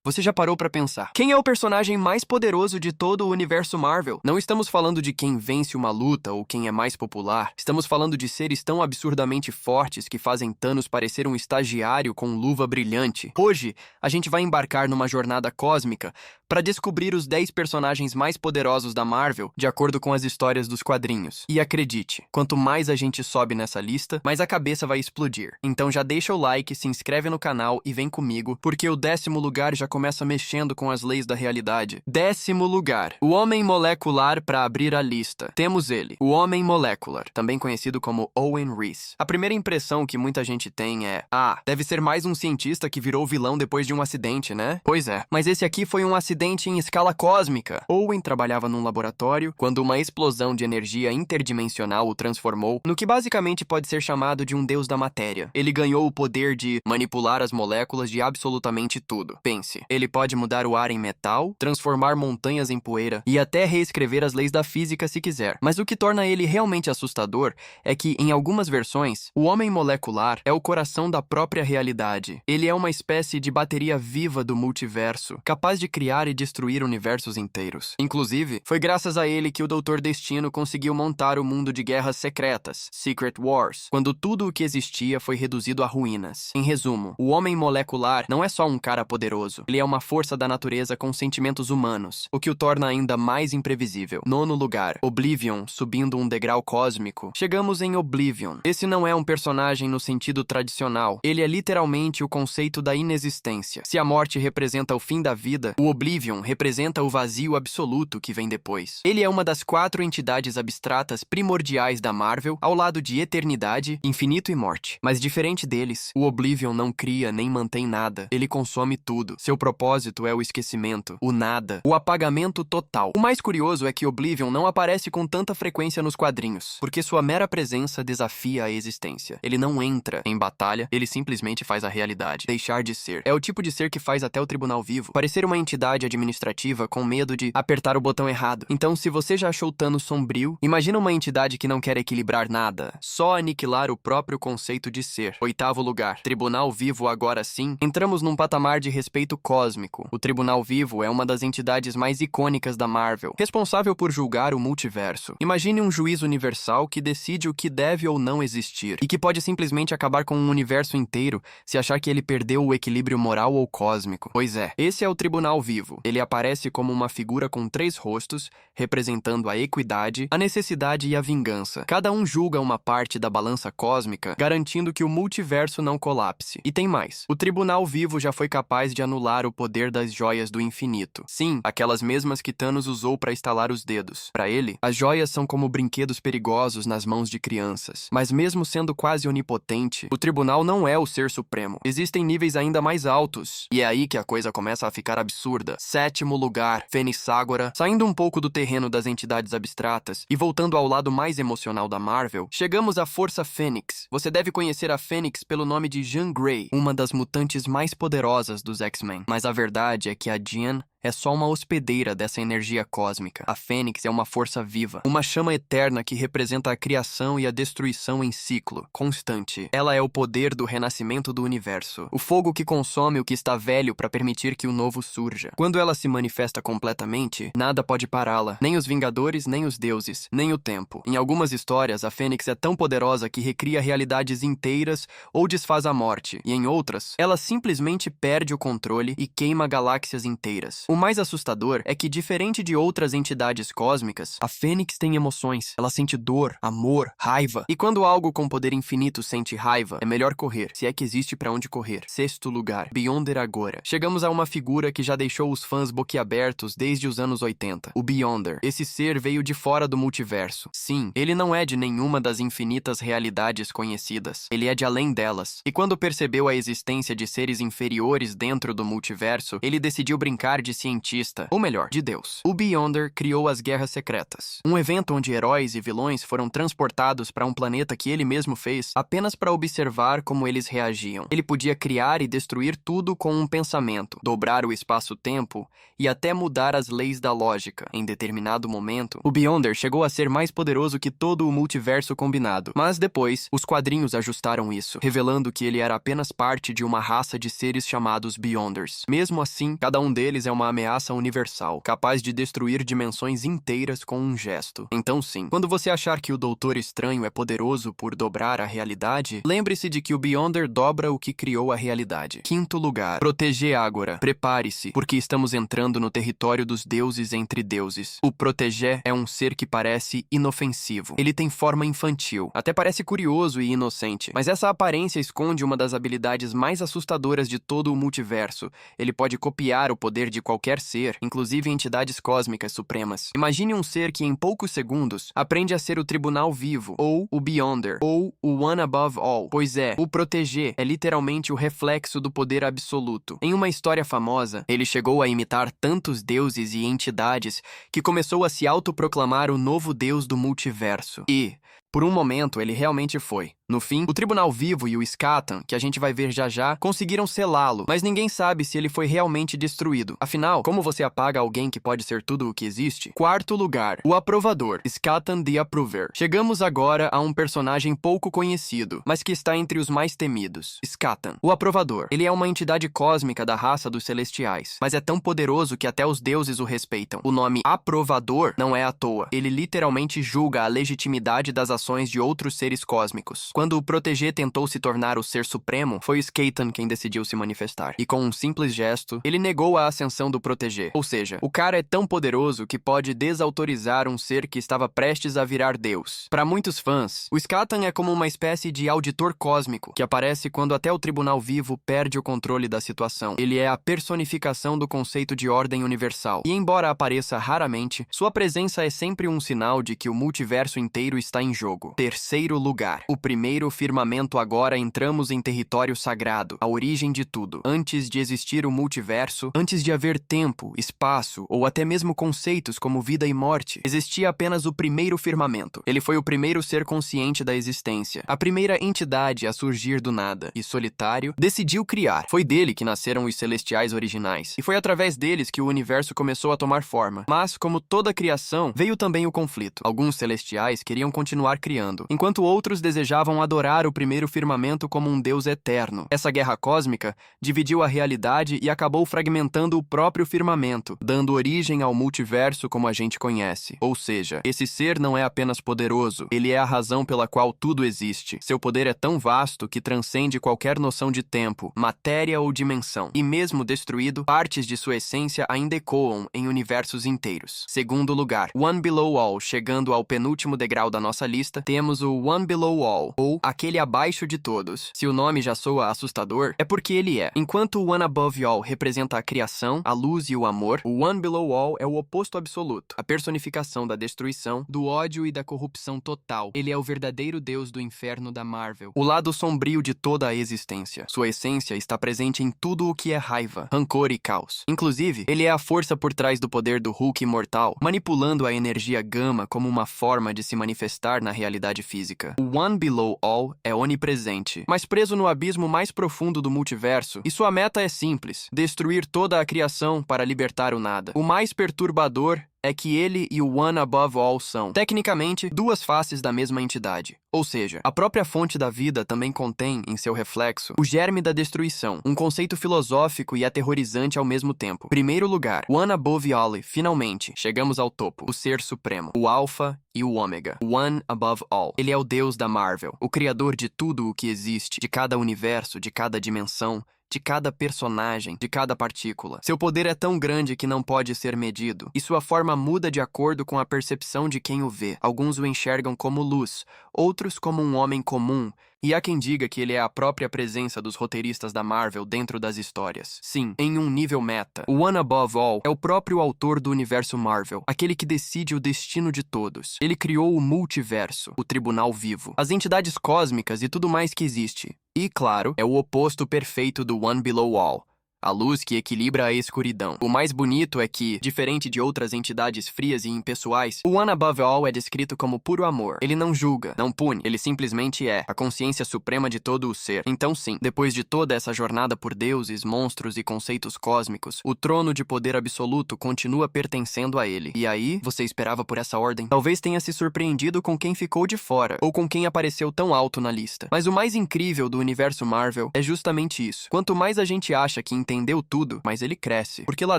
Você já parou pra pensar? Quem é o personagem mais poderoso de todo o universo Marvel? Não estamos falando de quem vence uma luta ou quem é mais popular. Estamos falando de seres tão absurdamente fortes que fazem Thanos parecer um estagiário com luva brilhante. Hoje, a gente vai embarcar numa jornada cósmica para descobrir os 10 personagens mais poderosos da Marvel, de acordo com as histórias dos quadrinhos. E acredite, quanto mais a gente sobe nessa lista, mais a cabeça vai explodir. Então já deixa o like, se inscreve no canal e vem comigo, porque o 10º lugar já começa mexendo com as leis da realidade. 10º lugar. O Homem Molecular para abrir a lista. Temos ele, o Homem Molecular, também conhecido como Owen Reece. A primeira impressão que muita gente tem é: deve ser mais um cientista que virou vilão depois de um acidente, né? Pois é, mas esse aqui foi um acidente em escala cósmica. Owen trabalhava num laboratório quando uma explosão de energia interdimensional o transformou no que basicamente pode ser chamado de um deus da matéria. Ele ganhou o poder de manipular as moléculas de absolutamente tudo. Pense, ele pode mudar o ar em metal, transformar montanhas em poeira e até reescrever as leis da física se quiser. Mas o que torna ele realmente assustador é que, em algumas versões, o Homem Molecular é o coração da própria realidade. Ele é uma espécie de bateria viva do multiverso, capaz de criar e destruir universos inteiros. Inclusive, foi graças a ele que o Doutor Destino conseguiu montar o mundo de guerras secretas, Secret Wars, quando tudo o que existia foi reduzido a ruínas. Em resumo, o Homem Molecular não é só um cara poderoso, ele é uma força da natureza com sentimentos humanos, o que o torna ainda mais imprevisível. 9º lugar, Oblivion, subindo um degrau cósmico. Chegamos em Oblivion. Esse não é um personagem no sentido tradicional, ele é literalmente o conceito da inexistência. Se a morte representa o fim da vida, o Oblivion representa o vazio absoluto que vem depois. Ele é uma das 4 entidades abstratas primordiais da Marvel, ao lado de eternidade, infinito e morte. Mas diferente deles, o Oblivion não cria nem mantém nada. Ele consome tudo. Seu propósito é o esquecimento, o nada, o apagamento total. O mais curioso é que Oblivion não aparece com tanta frequência nos quadrinhos, porque sua mera presença desafia a existência. Ele não entra em batalha, ele simplesmente faz a realidade deixar de ser. É o tipo de ser que faz até o Tribunal Vivo parecer uma entidade administrativa com medo de apertar o botão errado. Então, se você já achou Thanos sombrio, imagina uma entidade que não quer equilibrar nada, só aniquilar o próprio conceito de ser. 8º lugar, Tribunal Vivo. Agora sim, entramos num patamar de respeito cósmico. O Tribunal Vivo é uma das entidades mais icônicas da Marvel, responsável por julgar o multiverso. Imagine um juiz universal que decide o que deve ou não existir, e que pode simplesmente acabar com um universo inteiro se achar que ele perdeu o equilíbrio moral ou cósmico. Pois é, esse é o Tribunal Vivo. Ele aparece como uma figura com 3 rostos, representando a equidade, a necessidade e a vingança. Cada um julga uma parte da balança cósmica, garantindo que o multiverso não colapse. E tem mais. O Tribunal Vivo já foi capaz de anular o poder das joias do infinito. Sim, aquelas mesmas que Thanos usou para estalar os dedos. Para ele, as joias são como brinquedos perigosos nas mãos de crianças. Mas mesmo sendo quase onipotente, o Tribunal não é o ser supremo. Existem níveis ainda mais altos. E é aí que a coisa começa a ficar absurda. 7º lugar, Fênix Saghora. Saindo um pouco do terreno das entidades abstratas e voltando ao lado mais emocional da Marvel, chegamos à Força Fênix. Você deve conhecer a Fênix pelo nome de Jean Grey, uma das mutantes mais poderosas dos X-Men. Mas a verdade é que a Jean é só uma hospedeira dessa energia cósmica. A Fênix é uma força viva, uma chama eterna que representa a criação e a destruição em ciclo constante. Ela é o poder do renascimento do universo, o fogo que consome o que está velho para permitir que o novo surja. Quando ela se manifesta completamente, nada pode pará-la, nem os Vingadores, nem os deuses, nem o tempo. Em algumas histórias, a Fênix é tão poderosa que recria realidades inteiras ou desfaz a morte, e em outras, ela simplesmente perde o controle e queima galáxias inteiras. O mais assustador é que, diferente de outras entidades cósmicas, a Fênix tem emoções. Ela sente dor, amor, raiva. E quando algo com poder infinito sente raiva, é melhor correr, se é que existe pra onde correr. 6º lugar, Beyonder agora. Chegamos a uma figura que já deixou os fãs boquiabertos desde os anos 80. O Beyonder. Esse ser veio de fora do multiverso. Sim, ele não é de nenhuma das infinitas realidades conhecidas. Ele é de além delas. E quando percebeu a existência de seres inferiores dentro do multiverso, ele decidiu brincar de cientista, ou melhor, de Deus. O Beyonder criou as Guerras Secretas, um evento onde heróis e vilões foram transportados para um planeta que ele mesmo fez apenas para observar como eles reagiam. Ele podia criar e destruir tudo com um pensamento, dobrar o espaço-tempo e até mudar as leis da lógica. Em determinado momento, o Beyonder chegou a ser mais poderoso que todo o multiverso combinado, mas depois, os quadrinhos ajustaram isso, revelando que ele era apenas parte de uma raça de seres chamados Beyonders. Mesmo assim, cada um deles é uma ameaça universal, capaz de destruir dimensões inteiras com um gesto. Então sim, quando você achar que o Doutor Estranho é poderoso por dobrar a realidade, lembre-se de que o Beyonder dobra o que criou a realidade. Quinto lugar, proteger Ágora. Prepare-se, porque estamos entrando no território dos deuses entre deuses. O Proteger é um ser que parece inofensivo. Ele tem forma infantil, até parece curioso e inocente, mas essa aparência esconde uma das habilidades mais assustadoras de todo o multiverso. Ele pode copiar o poder de qualquer ser, inclusive entidades cósmicas supremas. Imagine um ser que em poucos segundos aprende a ser o Tribunal Vivo, ou o Beyonder, ou o One Above All. Pois é, o Proteger é literalmente o reflexo do poder absoluto. Em uma história famosa, ele chegou a imitar tantos deuses e entidades que começou a se autoproclamar o novo deus do multiverso. E, por um momento, ele realmente foi. No fim, o Tribunal Vivo e o Skatan, que a gente vai ver já já, conseguiram selá-lo, mas ninguém sabe se ele foi realmente destruído. Afinal, como você apaga alguém que pode ser tudo o que existe? Quarto lugar, o Aprovador, Skatan the Approver. Chegamos agora a um personagem pouco conhecido, mas que está entre os mais temidos. Skatan, o Aprovador. Ele é uma entidade cósmica da raça dos Celestiais, mas é tão poderoso que até os deuses o respeitam. O nome Aprovador não é à toa. Ele literalmente julga a legitimidade das ações de outros seres cósmicos. Quando o Proteger tentou se tornar o ser supremo, foi o Skatan quem decidiu se manifestar. E com um simples gesto, ele negou a ascensão do Proteger. Ou seja, o cara é tão poderoso que pode desautorizar um ser que estava prestes a virar Deus. Para muitos fãs, o Skatan é como uma espécie de auditor cósmico, que aparece quando até o Tribunal Vivo perde o controle da situação. Ele é a personificação do conceito de ordem universal. E embora apareça raramente, sua presença é sempre um sinal de que o multiverso inteiro está em jogo. Terceiro lugar, o primeiro firmamento. Agora entramos em território sagrado, a origem de tudo. Antes de existir o multiverso, antes de haver tempo, espaço ou até mesmo conceitos como vida e morte, existia apenas o primeiro firmamento. Ele foi o primeiro ser consciente da existência, a primeira entidade a surgir do nada, e solitário, decidiu criar. Foi dele que nasceram os celestiais originais, e foi através deles que o universo começou a tomar forma. Mas, como toda criação, veio também o conflito. Alguns celestiais queriam continuar criando, enquanto outros desejavam adorar o primeiro firmamento como um deus eterno. Essa guerra cósmica dividiu a realidade e acabou fragmentando o próprio firmamento, dando origem ao multiverso como a gente conhece. Ou seja, esse ser não é apenas poderoso, ele é a razão pela qual tudo existe. Seu poder é tão vasto que transcende qualquer noção de tempo, matéria ou dimensão. E mesmo destruído, partes de sua essência ainda ecoam em universos inteiros. Segundo lugar, One Below All. Chegando ao penúltimo degrau da nossa lista, temos o One Below All, ou aquele abaixo de todos. Se o nome já soa assustador, é porque ele é. Enquanto o One Above All representa a criação, a luz e o amor, o One Below All é o oposto absoluto, a personificação da destruição, do ódio e da corrupção total. Ele é o verdadeiro deus do inferno da Marvel, o lado sombrio de toda a existência. Sua essência está presente em tudo o que é raiva, rancor e caos. Inclusive, ele é a força por trás do poder do Hulk imortal, manipulando a energia gama como uma forma de se manifestar na realidade física. O One Below All é onipresente, mas preso no abismo mais profundo do multiverso, e sua meta é simples: destruir toda a criação para libertar o nada. O mais perturbador é que ele e o One Above All são, tecnicamente, duas faces da mesma entidade. Ou seja, a própria fonte da vida também contém, em seu reflexo, o germe da destruição, um conceito filosófico e aterrorizante ao mesmo tempo. Primeiro lugar, One Above All. Finalmente, chegamos ao topo, o Ser Supremo, o Alpha e o Ômega, One Above All. Ele é o deus da Marvel, o criador de tudo o que existe, de cada universo, de cada dimensão, de cada personagem, de cada partícula. Seu poder é tão grande que não pode ser medido, e sua forma muda de acordo com a percepção de quem o vê. Alguns o enxergam como luz, outros como um homem comum, e há quem diga que ele é a própria presença dos roteiristas da Marvel dentro das histórias. Sim, em um nível meta, o One Above All é o próprio autor do universo Marvel, aquele que decide o destino de todos. Ele criou o multiverso, o Tribunal Vivo, as entidades cósmicas e tudo mais que existe. E, claro, é o oposto perfeito do One Below All. a luz que equilibra a escuridão. O mais bonito é que, diferente de outras entidades frias e impessoais, o One Above All é descrito como puro amor. Ele não julga, não pune, ele simplesmente é a consciência suprema de todo o ser. Então sim, depois de toda essa jornada por deuses, monstros e conceitos cósmicos, o trono de poder absoluto continua pertencendo a ele. E aí, você esperava por essa ordem? Talvez tenha se surpreendido com quem ficou de fora, ou com quem apareceu tão alto na lista. Mas o mais incrível do universo Marvel é justamente isso. Quanto mais a gente acha que entendeu tudo, mais ele cresce. Porque lá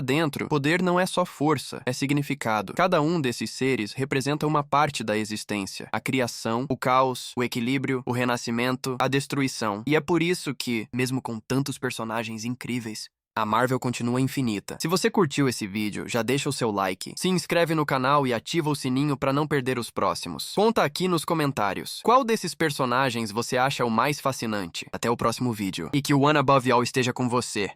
dentro, poder não é só força, é significado. Cada um desses seres representa uma parte da existência. A criação, o caos, o equilíbrio, o renascimento, a destruição. E é por isso que, mesmo com tantos personagens incríveis, a Marvel continua infinita. Se você curtiu esse vídeo, já deixa o seu like, se inscreve no canal e ativa o sininho para não perder os próximos. Conta aqui nos comentários. Qual desses personagens você acha o mais fascinante? Até o próximo vídeo. E que o One Above All esteja com você.